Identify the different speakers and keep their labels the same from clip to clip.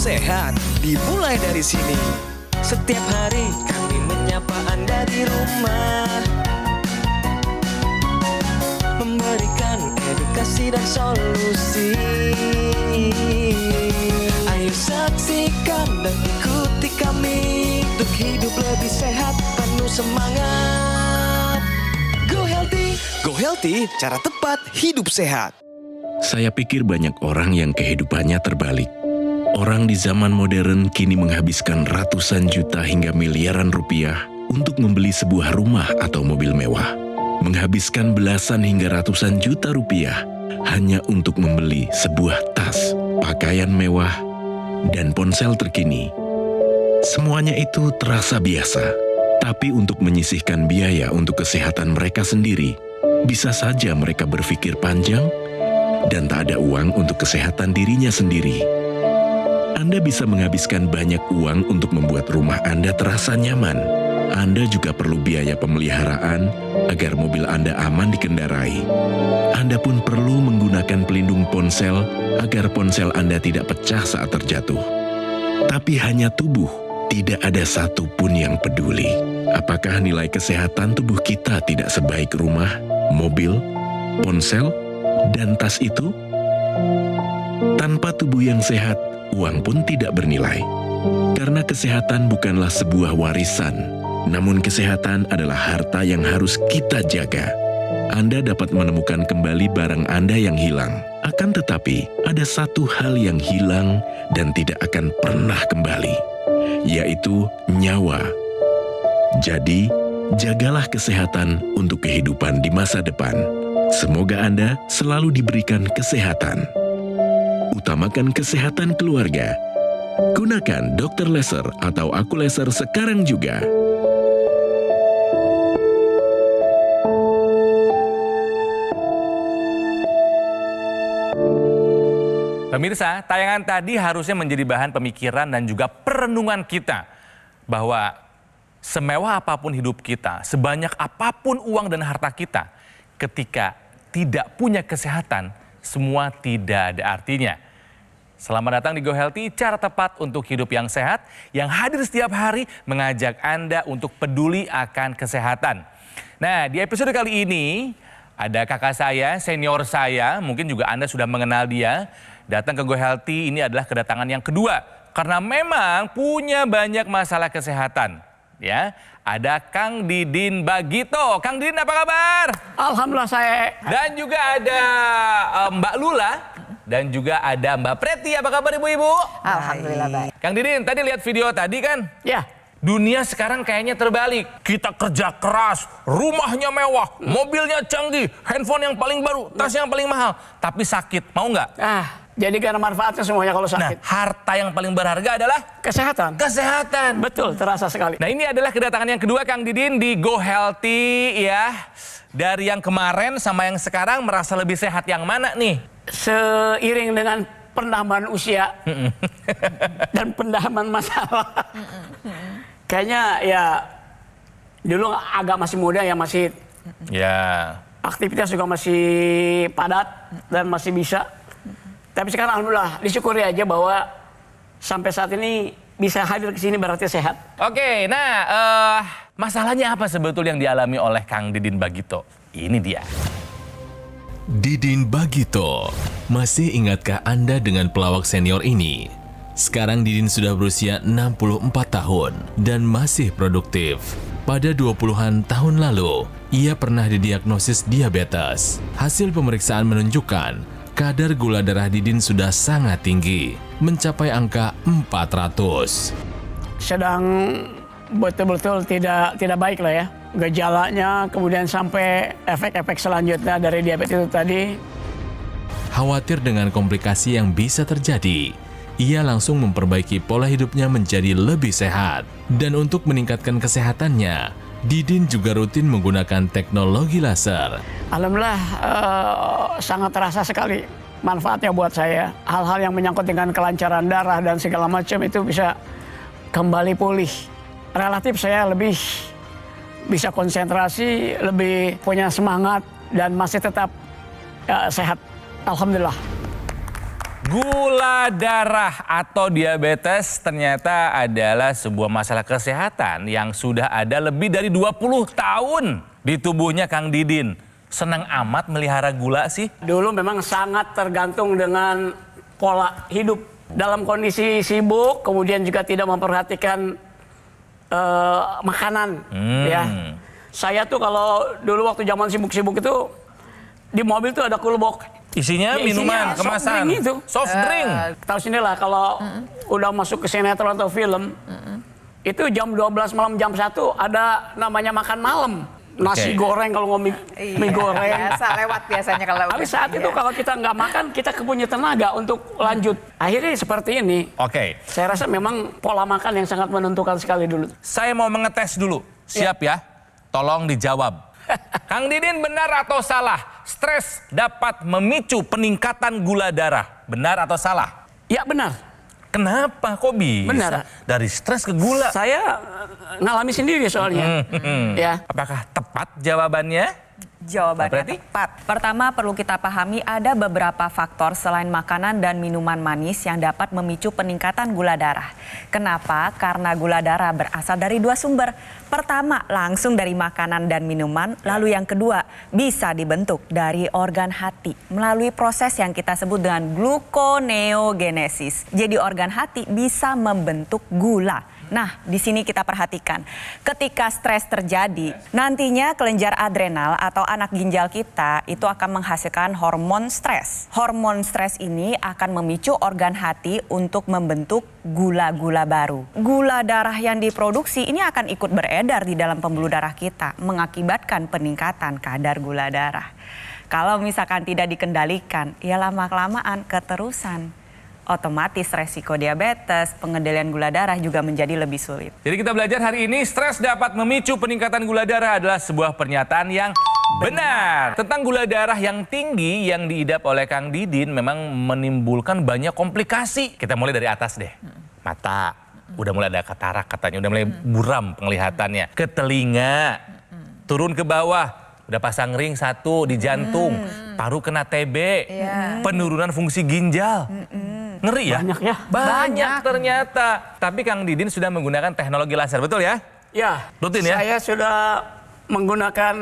Speaker 1: sehat dimulai dari sini. Setiap hari kami menyapa Anda di rumah, memberikan edukasi dan solusi. Ayo saksikan dan ikuti kami untuk hidup lebih sehat, penuh semangat. Go Healthy, Go Healthy, cara tepat hidup sehat.
Speaker 2: Saya pikir banyak orang yang kehidupannya terbalik. Orang di zaman modern kini menghabiskan ratusan juta hingga miliaran rupiah untuk membeli sebuah rumah atau mobil mewah. Menghabiskan belasan hingga ratusan juta rupiah hanya untuk membeli sebuah tas, pakaian mewah, dan ponsel terkini. Semuanya itu terasa biasa, tapi untuk menyisihkan biaya untuk kesehatan mereka sendiri, bisa saja mereka berpikir panjang dan tak ada uang untuk kesehatan dirinya sendiri. Anda bisa menghabiskan banyak uang untuk membuat rumah Anda terasa nyaman. Anda juga perlu biaya pemeliharaan agar mobil Anda aman dikendarai. Anda pun perlu menggunakan pelindung ponsel agar ponsel Anda tidak pecah saat terjatuh. Tapi hanya tubuh, tidak ada satupun yang peduli. Apakah nilai kesehatan tubuh kita tidak sebaik rumah, mobil, ponsel, dan tas itu? Tanpa tubuh yang sehat, uang pun tidak bernilai. Karena kesehatan bukanlah sebuah warisan, namun kesehatan adalah harta yang harus kita jaga. Anda dapat menemukan kembali barang Anda yang hilang. Akan tetapi, ada satu hal yang hilang dan tidak akan pernah kembali, yaitu nyawa. Jadi, jagalah kesehatan untuk kehidupan di masa depan. Semoga Anda selalu diberikan kesehatan. Utamakan kesehatan keluarga. Gunakan Dr. Laser atau Aku Laser sekarang juga.
Speaker 3: Pemirsa, tayangan tadi harusnya menjadi bahan pemikiran dan juga perenungan kita. Bahwa semewah apapun hidup kita, sebanyak apapun uang dan harta kita, ketika tidak punya kesehatan, semua tidak ada artinya. Selamat datang di Go Healthy, cara tepat untuk hidup yang sehat, yang hadir setiap hari mengajak Anda untuk peduli akan kesehatan. Nah, di episode kali ini ada kakak saya, senior saya, mungkin juga Anda sudah mengenal dia. Datang ke Go Healthy ini adalah kedatangan yang kedua, karena memang punya banyak masalah kesehatan. Ya, ada Kang Didin Bagito. Kang Didin, apa kabar?
Speaker 4: Alhamdulillah saya.
Speaker 3: Dan juga ada Mbak Lula. Dan juga ada Mbak Preti. Apa kabar ibu-ibu?
Speaker 5: Alhamdulillah baik.
Speaker 3: Kang Didin, tadi lihat video tadi kan?
Speaker 4: Ya.
Speaker 3: Dunia sekarang kayaknya terbalik. Kita kerja keras, rumahnya mewah, mobilnya canggih, handphone yang paling baru, tas yang paling mahal. Tapi sakit, mau nggak?
Speaker 4: Jadi karena manfaatnya semuanya kalau
Speaker 3: Nah,
Speaker 4: sakit.
Speaker 3: harta yang paling berharga adalah
Speaker 4: Kesehatan.
Speaker 3: kesehatan.
Speaker 4: Betul, terasa sekali.
Speaker 3: Nah, ini adalah kedatangan yang kedua Kang Didin di Go Healthy ya. Dari yang kemarin sama yang sekarang merasa lebih sehat yang mana nih?
Speaker 4: Seiring dengan penambahan usia dan penambahan masalah. Kayaknya ya dulu agak masih muda ya, masih
Speaker 3: Ya.
Speaker 4: aktivitas juga masih padat dan masih bisa. Tapi sekarang alhamdulillah disyukuri aja bahwa sampai saat ini bisa hadir ke sini berarti sehat.
Speaker 3: Oke, nah masalahnya apa sebetulnya yang dialami oleh Kang Didin Bagito? Ini dia.
Speaker 6: Didin Bagito. Masih ingatkah Anda dengan pelawak senior ini? Sekarang Didin sudah berusia 64 tahun dan masih produktif. Pada 20-an tahun lalu, ia pernah didiagnosis diabetes. Hasil pemeriksaan menunjukkan kadar gula darah Didin sudah sangat tinggi, mencapai angka 400.
Speaker 4: Sedang betul-betul tidak baik lah ya. Gejalanya, kemudian sampai efek-efek selanjutnya dari diabetes itu tadi.
Speaker 6: Khawatir dengan komplikasi yang bisa terjadi, ia langsung memperbaiki pola hidupnya menjadi lebih sehat. Dan untuk meningkatkan kesehatannya, Didin juga rutin menggunakan teknologi laser.
Speaker 4: Alhamdulillah sangat terasa sekali manfaatnya buat saya. Hal-hal yang menyangkut dengan kelancaran darah dan segala macam itu bisa kembali pulih. Relatif saya lebih bisa konsentrasi, lebih punya semangat dan masih tetap sehat. Alhamdulillah.
Speaker 3: Gula darah atau diabetes ternyata adalah sebuah masalah kesehatan yang sudah ada lebih dari 20 tahun di tubuhnya Kang Didin. Senang amat melihara gula sih?
Speaker 4: Dulu memang sangat tergantung dengan pola hidup. Dalam kondisi sibuk, kemudian juga tidak memperhatikan makanan. Ya. Saya tuh kalau dulu waktu zaman sibuk-sibuk itu, di mobil tuh ada kulbok.
Speaker 3: Isinya
Speaker 4: Ya,
Speaker 3: minuman,
Speaker 4: soft
Speaker 3: kemasan,
Speaker 4: drink itu.
Speaker 3: soft drink.
Speaker 4: Tahu sendiri lah kalau udah masuk ke sinetron atau film, itu jam 12 malam, jam 1 ada namanya makan malam. Nasi
Speaker 3: Oke.
Speaker 4: goreng kalau ngomong mie goreng.
Speaker 5: Biasa lewat biasanya kalau
Speaker 4: Tapi saat itu kalau kita nggak makan, kita punya tenaga untuk lanjut. Akhirnya seperti ini.
Speaker 3: Oke,
Speaker 4: Saya rasa memang pola makan yang sangat menentukan sekali dulu.
Speaker 3: saya mau mengetes dulu. Siap ya? Tolong dijawab. Kang Didin, benar atau salah? Stres dapat memicu peningkatan gula darah. Benar atau salah?
Speaker 4: Ya benar.
Speaker 3: Kenapa? Kok bisa?
Speaker 4: Benar.
Speaker 3: Dari stres ke gula.
Speaker 4: Saya ngalami sendiri soalnya. Ya.
Speaker 3: Apakah tepat jawabannya?
Speaker 5: Jawabannya
Speaker 3: Berarti?
Speaker 5: tepat. Pertama perlu kita pahami ada beberapa faktor selain makanan dan minuman manis yang dapat memicu peningkatan gula darah. Kenapa? Karena gula darah berasal dari dua sumber. Pertama langsung dari makanan dan minuman, lalu yang kedua bisa dibentuk dari organ hati melalui proses yang kita sebut dengan gluconeogenesis. Jadi organ hati bisa membentuk gula. Nah, di sini kita perhatikan, ketika stres terjadi, nantinya kelenjar adrenal atau anak ginjal kita itu akan menghasilkan hormon stres. Hormon stres ini akan memicu organ hati untuk membentuk gula-gula baru. Gula darah yang diproduksi ini akan ikut beredar di dalam pembuluh darah kita, mengakibatkan peningkatan kadar gula darah. Kalau misalkan tidak dikendalikan, ya lama-kelamaan keterusan. Otomatis resiko diabetes, pengendalian gula darah juga menjadi lebih sulit.
Speaker 3: Jadi kita belajar hari ini stres dapat memicu peningkatan gula darah adalah sebuah pernyataan yang benar. Tentang gula darah yang tinggi yang diidap oleh Kang Didin memang menimbulkan banyak komplikasi. Kita mulai dari atas deh. Mata, udah mulai ada katarak katanya, udah mulai buram penglihatannya. Ke telinga, turun ke bawah, udah pasang ring 1 di jantung, paru kena TB, penurunan fungsi ginjal. Ngeri ya?
Speaker 4: Banyak ya?
Speaker 3: Banyak ternyata. Tapi Kang Didin sudah menggunakan teknologi laser, betul ya?
Speaker 4: Ya,
Speaker 3: Rutin ya?
Speaker 4: saya sudah menggunakan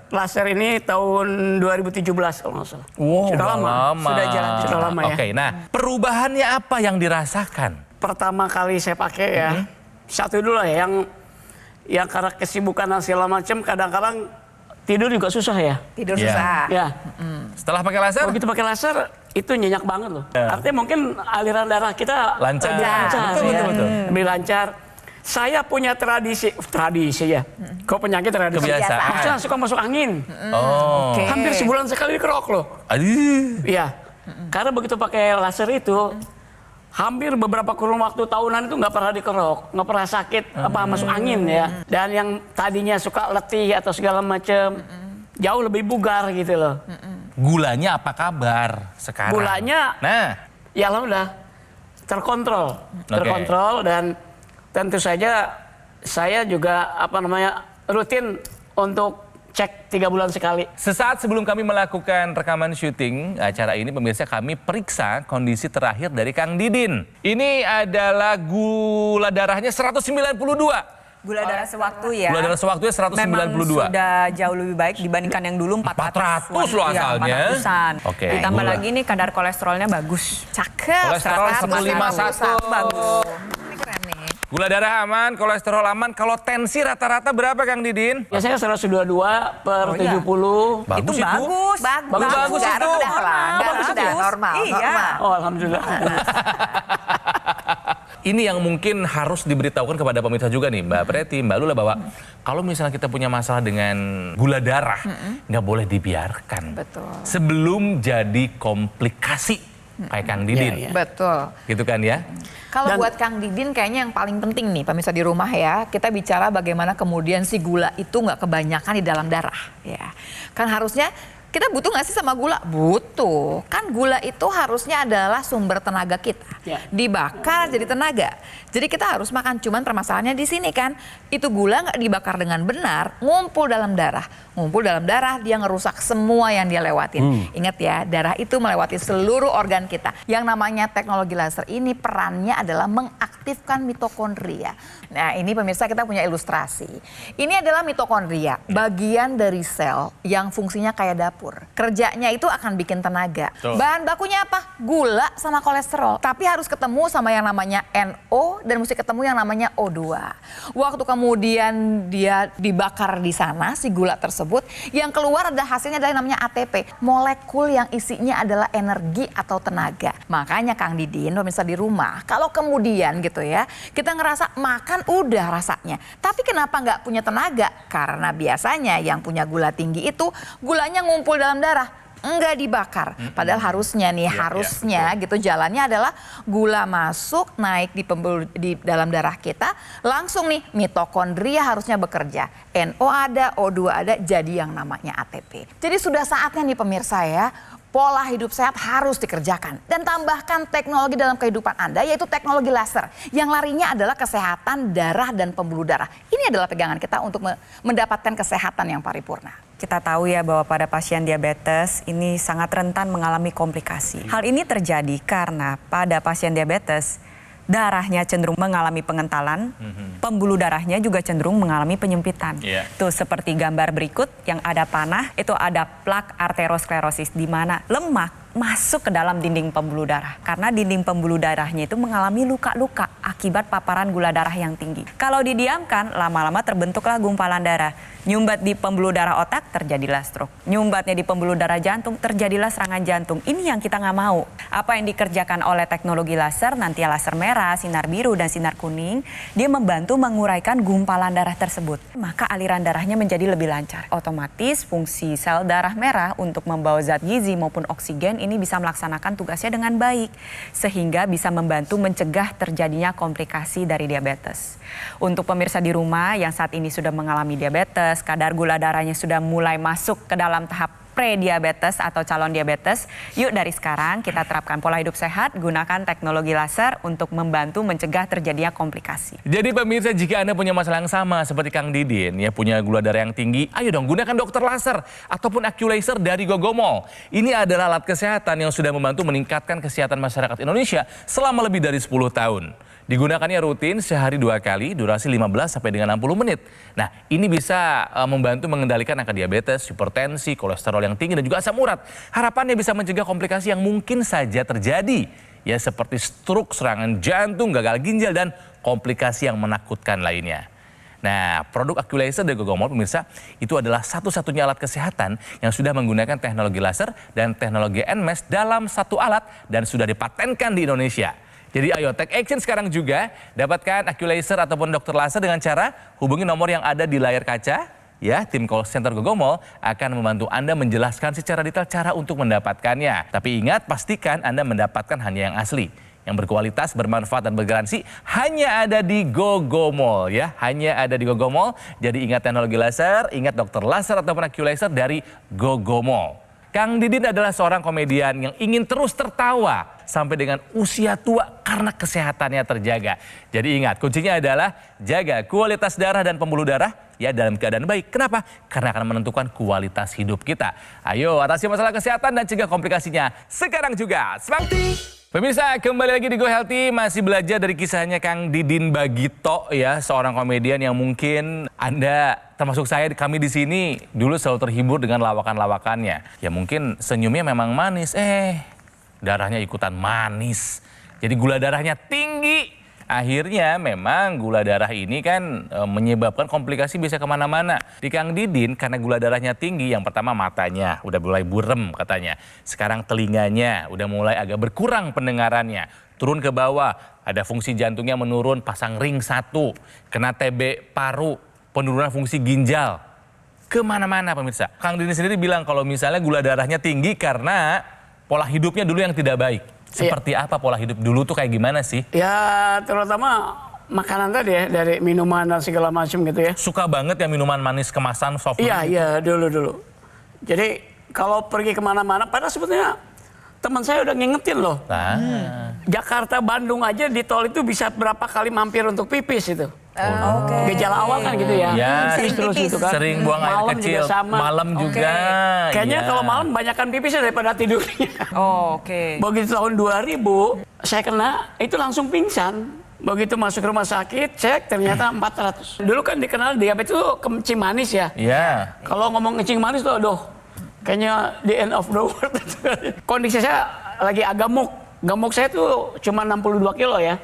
Speaker 4: laser ini tahun 2017 kalau nggak salah.
Speaker 3: Wow,
Speaker 4: sudah lama.
Speaker 5: Sudah jalan.
Speaker 4: Sudah lama ya.
Speaker 3: Oke, nah perubahannya apa yang dirasakan?
Speaker 4: Pertama kali saya pakai ya, satu dulu lah ya, yang karena kesibukan dan segala macam, kadang-kadang tidur juga susah ya.
Speaker 5: Tidur
Speaker 3: Iya.
Speaker 5: susah.
Speaker 4: Ya,
Speaker 3: Setelah pakai laser?
Speaker 4: begitu pakai laser itu nyenyak banget loh. Artinya mungkin aliran darah kita
Speaker 3: Lancar.
Speaker 4: lebih lancar,
Speaker 3: Betul,
Speaker 4: ya.
Speaker 3: betul.
Speaker 4: Lebih lancar. Saya punya tradisi ya. Kok penyakit tradisi?
Speaker 3: Kebiasaan.
Speaker 4: Saya suka masuk angin.
Speaker 3: Oh.
Speaker 5: Oke.
Speaker 4: Hampir sebulan sekali kerok loh.
Speaker 3: Aduh.
Speaker 4: Iya. Karena begitu pakai laser itu, hampir beberapa kurun waktu tahunan itu nggak pernah dikerok, nggak pernah sakit apa masuk angin ya. Dan yang tadinya suka letih atau segala macam, jauh lebih bugar gitu loh.
Speaker 3: Gulanya apa kabar sekarang?
Speaker 4: Gulanya,
Speaker 3: Nah,
Speaker 4: ya alhamdulillah terkontrol,
Speaker 3: Oke.
Speaker 4: dan tentu saja saya juga rutin untuk cek 3 bulan sekali.
Speaker 3: sesaat sebelum kami melakukan rekaman syuting acara ini, pemirsa, kami periksa kondisi terakhir dari Kang Didin. Ini adalah gula darahnya 192.
Speaker 5: Gula darah sewaktu ya.
Speaker 3: Gula darah sewaktunya 192.
Speaker 5: Memang sudah jauh lebih baik dibandingkan yang dulu 400
Speaker 3: loh asalnya.
Speaker 5: 400-an.
Speaker 3: Oke.
Speaker 5: Ditambah
Speaker 3: Gula.
Speaker 5: lagi nih kadar kolesterolnya bagus. Cakep.
Speaker 3: Kolesterol 151.
Speaker 5: Bagus.
Speaker 7: Ini keren nih.
Speaker 3: Gula darah aman, kolesterol aman. Kalau tensi rata-rata berapa Kang Didin?
Speaker 4: Biasanya 122/70.
Speaker 3: Bagus
Speaker 5: Itu
Speaker 3: itu.
Speaker 5: bagus.
Speaker 3: Bagus
Speaker 7: Darah
Speaker 3: itu.
Speaker 7: udah lah. Darah udah normal.
Speaker 5: Iya.
Speaker 7: normal.
Speaker 4: Oh alhamdulillah.
Speaker 3: Ini yang mungkin harus diberitahukan kepada pemirsa juga nih, Mbak Preti, Mbak Lula, bahwa kalau misalnya kita punya masalah dengan gula darah, nggak boleh dibiarkan.
Speaker 7: Betul.
Speaker 3: Sebelum jadi komplikasi, kayak Kang Didin.
Speaker 4: Iya, iya.
Speaker 7: Betul.
Speaker 3: Gitu kan ya?
Speaker 7: Kalau
Speaker 4: Dan-
Speaker 7: buat Kang Didin kayaknya yang paling penting nih pemirsa di rumah ya, kita bicara bagaimana kemudian si gula itu nggak kebanyakan di dalam darah ya. Kan harusnya kita butuh nggak sih sama gula? Butuh. Kan gula itu harusnya adalah sumber tenaga kita. Dibakar jadi tenaga. Jadi kita harus makan, cuman permasalahannya di sini kan, itu gula nggak dibakar dengan benar, ngumpul dalam darah. Ngumpul dalam darah, dia ngerusak semua yang dia lewatin. Ingat ya, darah itu melewati seluruh organ kita. Yang namanya teknologi laser ini perannya adalah mengaktifkan mitokondria. Nah, ini pemirsa kita punya ilustrasi. Ini adalah mitokondria, bagian dari sel yang fungsinya kayak dapur. Kerjanya itu akan bikin tenaga. Bahan bakunya apa? Gula sama kolesterol. Tapi harus ketemu sama yang namanya NO dan mesti ketemu yang namanya O2. Waktu kemudian dia dibakar di sana, si gula tersebut, yang keluar ada hasilnya adalah yang namanya ATP. Molekul yang isinya adalah energi atau tenaga. Makanya Kang Didin, pemirsa di rumah, kalau kemudian gitu ya, kita ngerasa makan udah rasanya. Tapi kenapa nggak punya tenaga? Karena biasanya yang punya gula tinggi itu gulanya ngumpul dalam darah. Enggak dibakar. Padahal harusnya nih, gitu jalannya adalah gula masuk, naik di dalam darah kita, langsung nih mitokondria harusnya bekerja. NO ada, O2 ada, jadi yang namanya ATP. Jadi sudah saatnya nih pemirsa ya, pola hidup sehat harus dikerjakan. Dan tambahkan teknologi dalam kehidupan Anda, yaitu teknologi laser. Yang larinya adalah kesehatan darah dan pembuluh darah. Ini adalah pegangan kita untuk mendapatkan kesehatan yang paripurna.
Speaker 5: Kita tahu ya bahwa pada pasien diabetes ini sangat rentan mengalami komplikasi. Hal ini terjadi karena pada pasien diabetes darahnya cenderung mengalami pengentalan, pembuluh darahnya juga cenderung mengalami penyempitan. Tuh seperti gambar berikut yang ada panah, itu ada plak arteriosklerosis di mana lemak masuk ke dalam dinding pembuluh darah. Karena dinding pembuluh darahnya itu mengalami luka-luka akibat paparan gula darah yang tinggi. Kalau didiamkan, lama-lama terbentuklah gumpalan darah. Nyumbat di pembuluh darah otak, terjadilah stroke. Nyumbatnya di pembuluh darah jantung, terjadilah serangan jantung. Ini yang kita nggak mau. Apa yang dikerjakan oleh teknologi laser, nanti laser merah, sinar biru, dan sinar kuning, dia membantu menguraikan gumpalan darah tersebut. Maka aliran darahnya menjadi lebih lancar. Otomatis fungsi sel darah merah untuk membawa zat gizi maupun oksigen ini bisa melaksanakan tugasnya dengan baik. Sehingga bisa membantu mencegah terjadinya komplikasi dari diabetes. Untuk pemirsa di rumah yang saat ini sudah mengalami diabetes, kadar gula darahnya sudah mulai masuk ke dalam tahap pre-diabetes atau calon diabetes, yuk dari sekarang kita terapkan pola hidup sehat, gunakan teknologi laser untuk membantu mencegah terjadinya komplikasi.
Speaker 3: Jadi pemirsa, jika Anda punya masalah yang sama seperti Kang Didin, ya punya gula darah yang tinggi, ayo dong gunakan dokter laser ataupun AccuLaser dari Gogomol. Ini adalah alat kesehatan yang sudah membantu meningkatkan kesehatan masyarakat Indonesia selama lebih dari 10 tahun. Digunakannya rutin sehari 2 kali, durasi 15 sampai dengan 60 menit. Nah, ini bisa membantu mengendalikan angka diabetes, hipertensi, kolesterol yang tinggi, dan juga asam urat. Harapannya bisa mencegah komplikasi yang mungkin saja terjadi, ya seperti stroke, serangan jantung, gagal ginjal, dan komplikasi yang menakutkan lainnya. Nah, produk AccuLaser dari Gogomol pemirsa, itu adalah satu-satunya alat kesehatan yang sudah menggunakan teknologi laser dan teknologi NMES dalam satu alat dan sudah dipatenkan di Indonesia. Jadi ayo take action sekarang juga, dapatkan AccuLaser ataupun dokter laser dengan cara hubungi nomor yang ada di layar kaca. Ya, tim call center Gogomol akan membantu Anda menjelaskan secara detail cara untuk mendapatkannya. Tapi ingat, pastikan Anda mendapatkan hanya yang asli, yang berkualitas, bermanfaat, dan bergaransi hanya ada di Gogomol ya. Hanya ada di Gogomol. Jadi ingat teknologi laser, ingat dokter laser ataupun AccuLaser dari Gogomol. Kang Didin adalah seorang komedian yang ingin terus tertawa sampai dengan usia tua karena kesehatannya terjaga. Jadi ingat, kuncinya adalah jaga kualitas darah dan pembuluh darah ya dalam keadaan baik. Kenapa? Karena akan menentukan kualitas hidup kita. Ayo atasi masalah kesehatan dan cegah komplikasinya sekarang juga. Semangat! Pemirsa, kembali lagi di Go Healthy, masih belajar dari kisahnya Kang Didin Bagito ya, seorang komedian yang mungkin Anda termasuk saya, kami di sini dulu selalu terhibur dengan lawakan-lawakannya. Ya mungkin senyumnya memang manis, darahnya ikutan manis. Jadi gula darahnya tinggi. Akhirnya memang gula darah ini kan menyebabkan komplikasi bisa kemana-mana. Di Kang Didin karena gula darahnya tinggi, yang pertama matanya udah mulai burem katanya. Sekarang telinganya udah mulai agak berkurang pendengarannya. Turun ke bawah, ada fungsi jantungnya menurun, pasang ring 1. Kena TB paru, penurunan fungsi ginjal. Kemana-mana pemirsa. Kang Didin sendiri bilang kalau misalnya gula darahnya tinggi karena pola hidupnya dulu yang tidak baik. Seperti apa pola hidup dulu tuh kayak gimana sih?
Speaker 4: Ya terutama makanan tadi ya, dari minuman dan segala macam gitu ya.
Speaker 3: Suka banget ya minuman manis kemasan, soft drink.
Speaker 4: Iya dulu. Jadi kalau pergi kemana-mana, padahal sebetulnya teman saya udah ngingetin loh. Jakarta Bandung aja di tol itu bisa berapa kali mampir untuk pipis itu.
Speaker 5: Oke.
Speaker 4: Gejala awal kan gitu ya.
Speaker 3: Ya,
Speaker 4: terus itu kan.
Speaker 3: Sering buang air
Speaker 4: Malam
Speaker 3: kecil,
Speaker 4: juga sama.
Speaker 3: malam juga.
Speaker 4: Kayaknya
Speaker 3: Iya.
Speaker 4: kalau malam banyakkan pipisnya daripada tidurnya.
Speaker 5: Oke.
Speaker 4: Begitu tahun 2000 saya kena itu langsung pingsan. Begitu masuk rumah sakit cek ternyata 400. Dulu kan dikenal diabetes itu kencing manis ya.
Speaker 3: Iya.
Speaker 4: Kalau ngomong kencing manis tuh aduh kayaknya the end of the world. Kondisi saya lagi agak gemuk. Gemuk saya tuh cuma 62 kilo ya.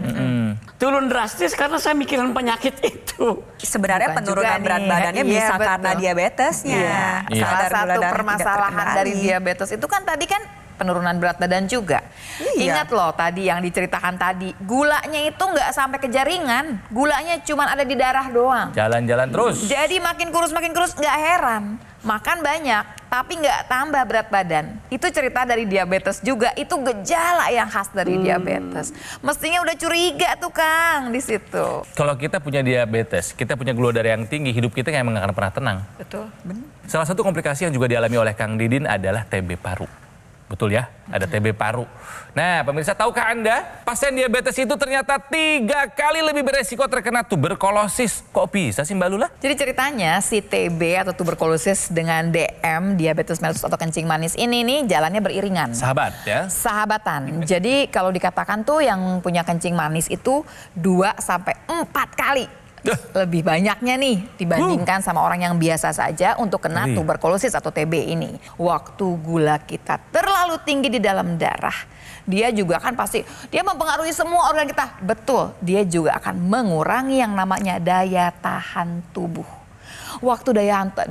Speaker 4: Turun drastis karena saya mikirin penyakit itu.
Speaker 5: Sebenarnya
Speaker 7: Bukan
Speaker 5: penurunan
Speaker 7: juga
Speaker 5: berat
Speaker 7: nih.
Speaker 5: badannya
Speaker 7: Iya,
Speaker 5: bisa
Speaker 7: betul.
Speaker 5: karena diabetesnya.
Speaker 3: Iya.
Speaker 7: Salah
Speaker 5: Kadar gula
Speaker 7: satu
Speaker 5: darah tidak
Speaker 7: permasalahan dari
Speaker 5: terkendali.
Speaker 7: diabetes itu kan tadi kan penurunan berat badan juga.
Speaker 5: Iya.
Speaker 7: Ingat loh tadi yang diceritakan tadi, gulanya itu nggak sampai ke jaringan, gulanya cuma ada di darah doang.
Speaker 3: Jalan-jalan terus.
Speaker 7: Jadi makin kurus nggak heran. Makan banyak tapi nggak tambah berat badan. Itu cerita dari diabetes juga. Itu gejala yang khas dari diabetes. Mestinya udah curiga tuh Kang di situ.
Speaker 3: Kalau kita punya diabetes, kita punya gula darah yang tinggi, hidup kita emang nggak akan pernah tenang.
Speaker 7: Betul.
Speaker 3: Salah satu komplikasi yang juga dialami oleh Kang Didin adalah TB paru. Betul ya, ada TB paru. Nah, pemirsa tahukah Anda, pasien diabetes itu ternyata 3 kali lebih beresiko terkena tuberkulosis. Kok bisa sih Mbak Lula?
Speaker 7: Jadi ceritanya si TB atau tuberkulosis dengan DM, diabetes mellitus atau kencing manis ini nih jalannya beriringan.
Speaker 3: Sahabat ya.
Speaker 7: Sahabatan. Jadi kalau dikatakan tuh yang punya kencing manis itu 2 sampai 4 kali. Lebih banyaknya nih dibandingkan sama orang yang biasa saja untuk kena tuberkulosis atau TB ini. Waktu gula kita terlalu tinggi di dalam darah, dia juga kan pasti, dia mempengaruhi semua organ kita. Betul, dia juga akan mengurangi yang namanya daya tahan tubuh. Waktu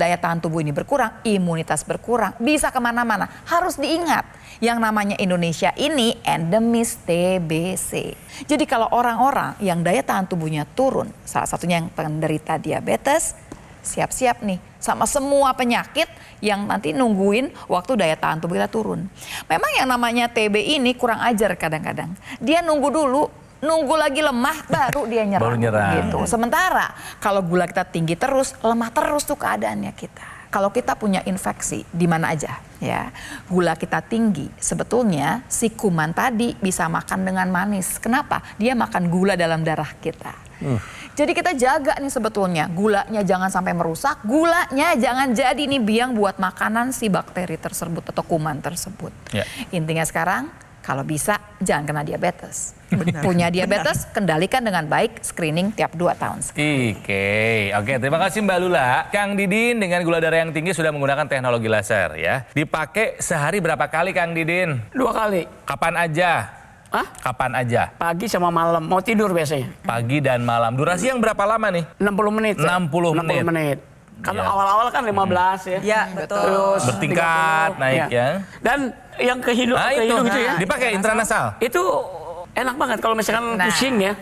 Speaker 7: daya tahan tubuh ini berkurang, imunitas berkurang, bisa kemana-mana. Harus diingat, yang namanya Indonesia ini endemis TBC. Jadi kalau orang-orang yang daya tahan tubuhnya turun, salah satunya yang penderita diabetes, siap-siap nih sama semua penyakit yang nanti nungguin waktu daya tahan tubuh kita turun. Memang yang namanya TB ini kurang ajar kadang-kadang. Dia nunggu dulu, nunggu lagi lemah baru dia nyerang.
Speaker 3: Baru nyerang.
Speaker 7: Gitu. Sementara kalau gula kita tinggi terus, lemah terus tuh keadaannya kita. Kalau kita punya infeksi di mana aja ya, gula kita tinggi, sebetulnya si kuman tadi bisa makan dengan manis. Kenapa? Dia makan gula dalam darah kita. Jadi kita jaga nih sebetulnya, gulanya jangan sampai merusak, gulanya jangan jadi nih biang buat makanan si bakteri tersebut atau kuman tersebut.
Speaker 3: Ya.
Speaker 7: Intinya sekarang, kalau bisa jangan kena diabetes. Punya diabetes, kendalikan dengan baik, screening tiap 2 tahun.
Speaker 3: Oke, terima kasih Mbak Lula. Kang Didin dengan gula darah yang tinggi sudah menggunakan teknologi laser ya. Dipakai sehari berapa kali Kang Didin?
Speaker 4: 2 kali.
Speaker 3: Kapan aja?
Speaker 4: Hah?
Speaker 3: Kapan aja?
Speaker 4: Pagi sama malam. Mau tidur biasanya.
Speaker 3: Pagi dan malam. Durasi yang berapa lama nih?
Speaker 4: 60 menit.
Speaker 3: 60 menit.
Speaker 4: 60 menit. Karena
Speaker 3: Iya.
Speaker 4: awal-awal kan 15 ya.
Speaker 5: Ya, betul.
Speaker 4: Terus
Speaker 3: Bertingkat
Speaker 4: 30,
Speaker 3: naik ya.
Speaker 4: Dan yang ke hidung,
Speaker 3: Nah
Speaker 4: ke
Speaker 3: itu,
Speaker 4: hidung itu ya.
Speaker 3: dipakai intranasal.
Speaker 4: Itu enak banget kalau misalkan
Speaker 7: Nah.
Speaker 4: pusing ya.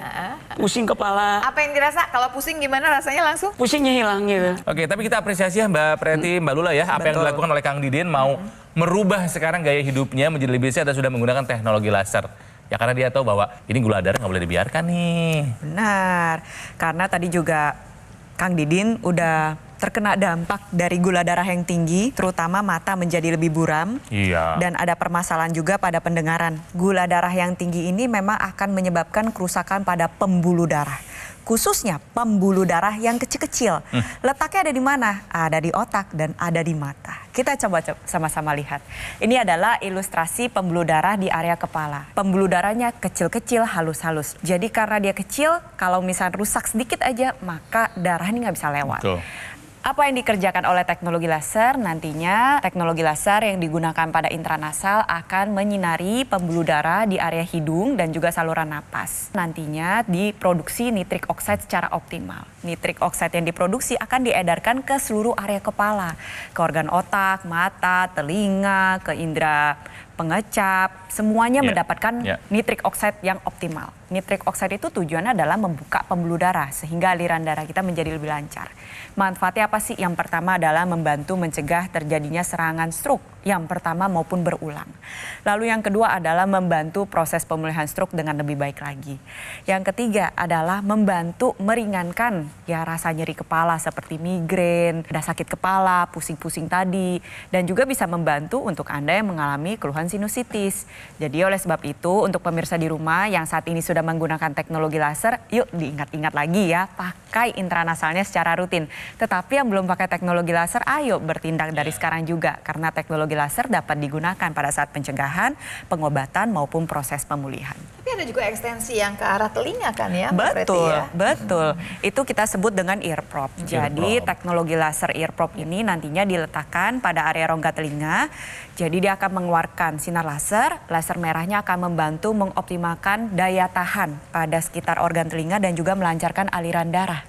Speaker 4: Pusing kepala.
Speaker 7: Apa yang dirasa? Kalau pusing gimana rasanya langsung?
Speaker 4: Pusingnya hilang gitu.
Speaker 3: Oke, tapi kita apresiasi ya Mbak Preti, Mbak Lula ya. Apa yang dilakukan oleh Kang Didin mau merubah sekarang gaya hidupnya menjadi lebih sehat dan sudah menggunakan teknologi laser. Ya karena dia tahu bahwa ini gula darah nggak boleh dibiarkan nih.
Speaker 5: Benar, karena tadi juga Kang Didin udah terkena dampak dari gula darah yang tinggi, terutama mata menjadi lebih buram.
Speaker 3: Iya.
Speaker 5: Dan ada permasalahan juga pada pendengaran. Gula darah yang tinggi ini memang akan menyebabkan kerusakan pada pembuluh darah. Khususnya pembuluh darah yang kecil-kecil. Letaknya ada di mana? Ada di otak dan ada di mata. Kita coba sama-sama lihat. Ini adalah ilustrasi pembuluh darah di area kepala. Pembuluh darahnya kecil-kecil, halus-halus. Jadi karena dia kecil, kalau misalnya rusak sedikit aja, maka darah ini nggak bisa lewat.
Speaker 3: Betul.
Speaker 5: Apa yang dikerjakan oleh teknologi laser? Nantinya teknologi laser yang digunakan pada intranasal akan menyinari pembuluh darah di area hidung dan juga saluran napas. Nantinya diproduksi nitrik oxide secara optimal. Nitrik oxide yang diproduksi akan diedarkan ke seluruh area kepala, ke organ otak, mata, telinga, ke indera pengecap, semuanya mendapatkan nitrik oxide yang optimal. Nitrik oxide itu tujuannya adalah membuka pembuluh darah sehingga aliran darah kita menjadi lebih lancar. Manfaatnya apa sih? Yang pertama adalah membantu mencegah terjadinya serangan stroke yang pertama maupun berulang. Lalu yang kedua adalah membantu proses pemulihan stroke dengan lebih baik lagi. Yang ketiga adalah membantu meringankan ya rasa nyeri kepala seperti migrain, ada sakit kepala, pusing-pusing tadi, dan juga bisa membantu untuk Anda yang mengalami keluhan sinusitis. Jadi oleh sebab itu untuk pemirsa di rumah yang saat ini sudah menggunakan teknologi laser, yuk diingat-ingat lagi ya, pakai intranasalnya secara rutin. Tetapi yang belum pakai teknologi laser, ayo bertindak dari sekarang juga karena teknologi laser dapat digunakan pada saat pencegahan, pengobatan maupun proses pemulihan.
Speaker 7: Tapi ada juga ekstensi yang ke arah telinga kan ya, Mbak Preti
Speaker 5: Betul,
Speaker 7: ya?
Speaker 5: betul. Itu kita sebut dengan ear prop. Jadi teknologi laser ear prop ini nantinya diletakkan pada area rongga telinga. Jadi dia akan mengeluarkan sinar laser. Laser merahnya akan membantu mengoptimalkan daya tahan pada sekitar organ telinga dan juga melancarkan aliran darah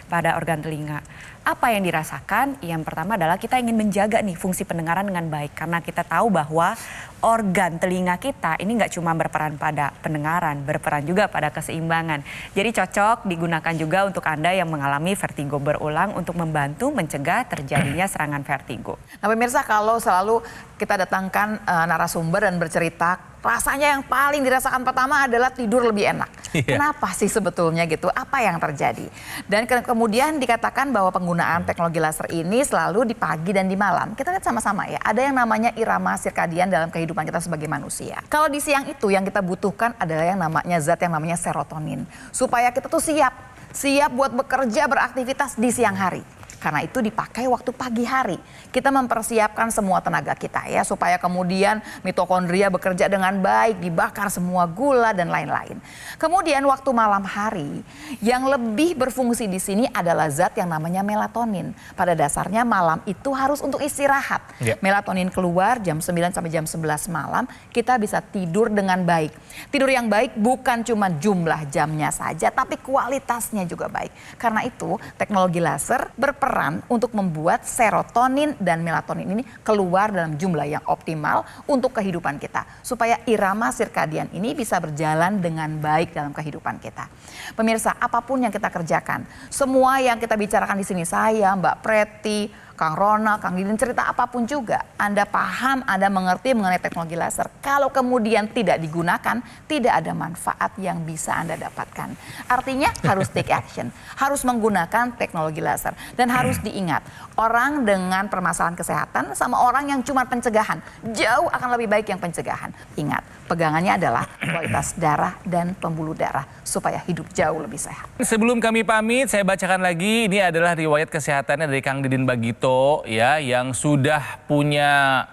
Speaker 5: pada organ telinga. Apa yang dirasakan? Yang pertama adalah kita ingin menjaga nih fungsi pendengaran dengan baik. Karena kita tahu bahwa organ telinga kita ini nggak cuma berperan pada pendengaran, berperan juga pada keseimbangan. Jadi cocok digunakan juga untuk Anda yang mengalami vertigo berulang untuk membantu mencegah terjadinya serangan vertigo.
Speaker 7: Nah pemirsa, kalau selalu kita datangkan narasumber dan bercerita, rasanya yang paling dirasakan pertama adalah tidur lebih enak. Kenapa sih sebetulnya gitu? Apa yang terjadi? Dan kemudian dikatakan bahwa penggunaan teknologi laser ini selalu di pagi dan di malam. Kita lihat sama-sama ya, ada yang namanya irama sirkadian dalam kehidupan kita sebagai manusia. Kalau di siang itu yang kita butuhkan adalah yang namanya zat yang namanya serotonin. Supaya kita tuh siap buat bekerja, beraktivitas di siang hari. Karena itu dipakai waktu pagi hari. Kita mempersiapkan semua tenaga kita ya supaya kemudian mitokondria bekerja dengan baik, dibakar semua gula dan lain-lain. Kemudian waktu malam hari yang lebih berfungsi di sini adalah zat yang namanya melatonin. Pada dasarnya malam itu harus untuk istirahat. Melatonin keluar jam 9 sampai jam 11 malam, kita bisa tidur dengan baik. Tidur yang baik bukan cuma jumlah jamnya saja, tapi kualitasnya juga baik. Karena itu teknologi laser berperan untuk membuat serotonin dan melatonin ini keluar dalam jumlah yang optimal untuk kehidupan kita. Supaya irama sirkadian ini bisa berjalan dengan baik dalam kehidupan kita. Pemirsa, apapun yang kita kerjakan, semua yang kita bicarakan di sini, saya, Mbak Preti, Kang Ronald, Kang Didin, cerita apapun juga, Anda paham, Anda mengerti mengenai teknologi laser. Kalau kemudian tidak digunakan, tidak ada manfaat yang bisa Anda dapatkan. Artinya harus take action, harus menggunakan teknologi laser. Dan harus diingat, orang dengan permasalahan kesehatan sama orang yang cuma pencegahan, jauh akan lebih baik yang pencegahan. Ingat, pegangannya adalah kualitas darah dan pembuluh darah supaya hidup jauh lebih sehat.
Speaker 3: Sebelum kami pamit, saya bacakan lagi. Ini adalah riwayat kesehatannya dari Kang Didin Bagito ya, yang sudah punya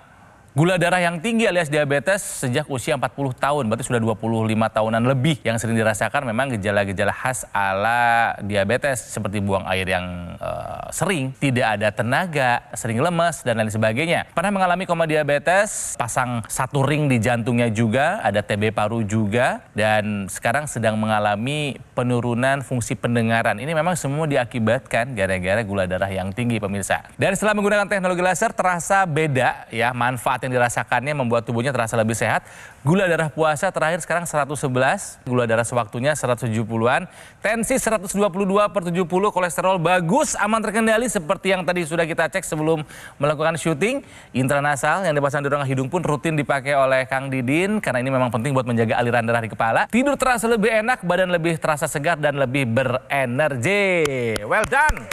Speaker 3: gula darah yang tinggi alias diabetes sejak usia 40 tahun, berarti sudah 25 tahunan lebih. Yang sering dirasakan memang gejala-gejala khas ala diabetes seperti buang air yang sering, tidak ada tenaga, sering lemas dan lain sebagainya. Pernah mengalami koma diabetes, pasang satu ring di jantungnya juga, ada TB paru juga, dan sekarang sedang mengalami penurunan fungsi pendengaran. Ini memang semua diakibatkan gara-gara gula darah yang tinggi, pemirsa. Dan setelah menggunakan teknologi laser terasa beda ya, manfaat yang dirasakannya membuat tubuhnya terasa lebih sehat. Gula darah puasa terakhir sekarang 111, gula darah sewaktunya 170-an, tensi 122/70, kolesterol bagus, aman terkendali seperti yang tadi sudah kita cek sebelum melakukan syuting. Intranasal yang dipasang di rongga hidung pun rutin dipakai oleh Kang Didin karena ini memang penting buat menjaga aliran darah di kepala. Tidur terasa lebih enak, badan lebih terasa segar dan lebih berenergi. Well done!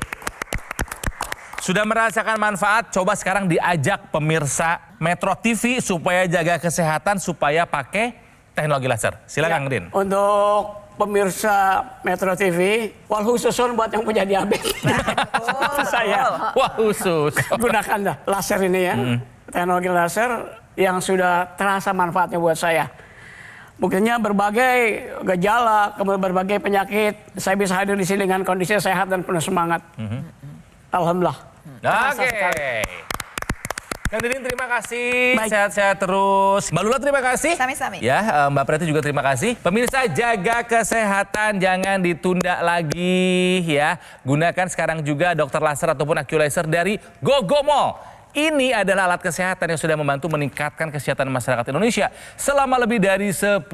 Speaker 3: Sudah merasakan manfaat, coba sekarang diajak pemirsa Metro TV supaya jaga kesehatan, supaya pakai teknologi laser. Silakan, Din.
Speaker 4: Untuk pemirsa Metro TV, wal khususun buat yang punya diabetes. Saya
Speaker 3: Wah, khusus.
Speaker 4: gunakan dah laser ini ya. Teknologi laser yang sudah terasa manfaatnya buat saya. Buktinya berbagai gejala, kemudian berbagai penyakit, saya bisa hadir di sini dengan kondisi sehat dan penuh semangat. Alhamdulillah.
Speaker 3: Oke. Kang Didin terima kasih, sehat-sehat terus. Mbak Lula terima kasih.
Speaker 7: Sami-sami.
Speaker 3: Ya, Mbak Preti juga terima kasih. Pemirsa, jaga kesehatan, jangan ditunda lagi ya. Gunakan sekarang juga dokter laser ataupun AccuLaser dari Gogomall. Ini adalah alat kesehatan yang sudah membantu meningkatkan kesehatan masyarakat Indonesia selama lebih dari 10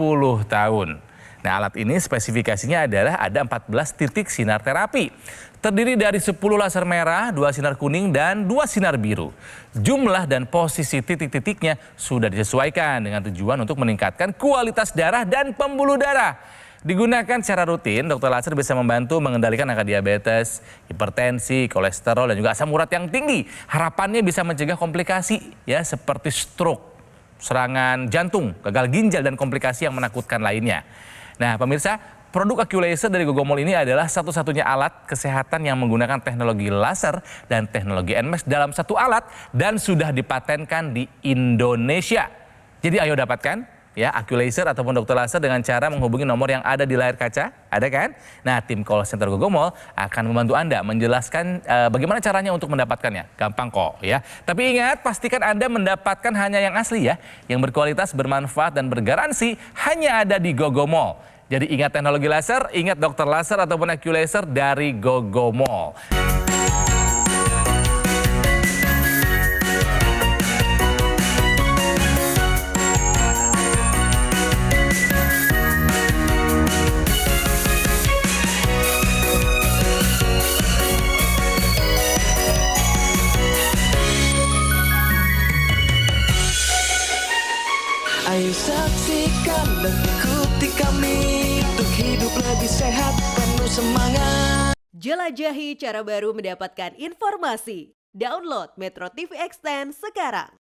Speaker 3: tahun. Nah, alat ini spesifikasinya adalah ada 14 titik sinar terapi. Terdiri dari 10 laser merah, 2 sinar kuning, dan 2 sinar biru. Jumlah dan posisi titik-titiknya sudah disesuaikan dengan tujuan untuk meningkatkan kualitas darah dan pembuluh darah. Digunakan secara rutin, dokter laser bisa membantu mengendalikan angka diabetes, hipertensi, kolesterol, dan juga asam urat yang tinggi. Harapannya bisa mencegah komplikasi ya seperti stroke, serangan jantung, gagal ginjal, dan komplikasi yang menakutkan lainnya. Nah, pemirsa, produk Accu-Laser dari Gogomol ini adalah satu-satunya alat kesehatan yang menggunakan teknologi laser dan teknologi NMAX dalam satu alat dan sudah dipatenkan di Indonesia. Jadi ayo dapatkan ya Accu-Laser ataupun dokter laser dengan cara menghubungi nomor yang ada di layar kaca, ada kan? Nah, tim call center Gogomol akan membantu Anda menjelaskan bagaimana caranya untuk mendapatkannya. Gampang kok ya. Tapi ingat, pastikan Anda mendapatkan hanya yang asli ya, yang berkualitas, bermanfaat, dan bergaransi hanya ada di Gogomol. Jadi ingat teknologi laser, ingat dokter laser ataupun Accu-Laser dari Gogomol.
Speaker 1: Ayo saksikan dan ikuti kami untuk hidup lebih sehat, penuh semangat.
Speaker 8: Jelajahi cara baru mendapatkan informasi. Download Metro TV Extend sekarang.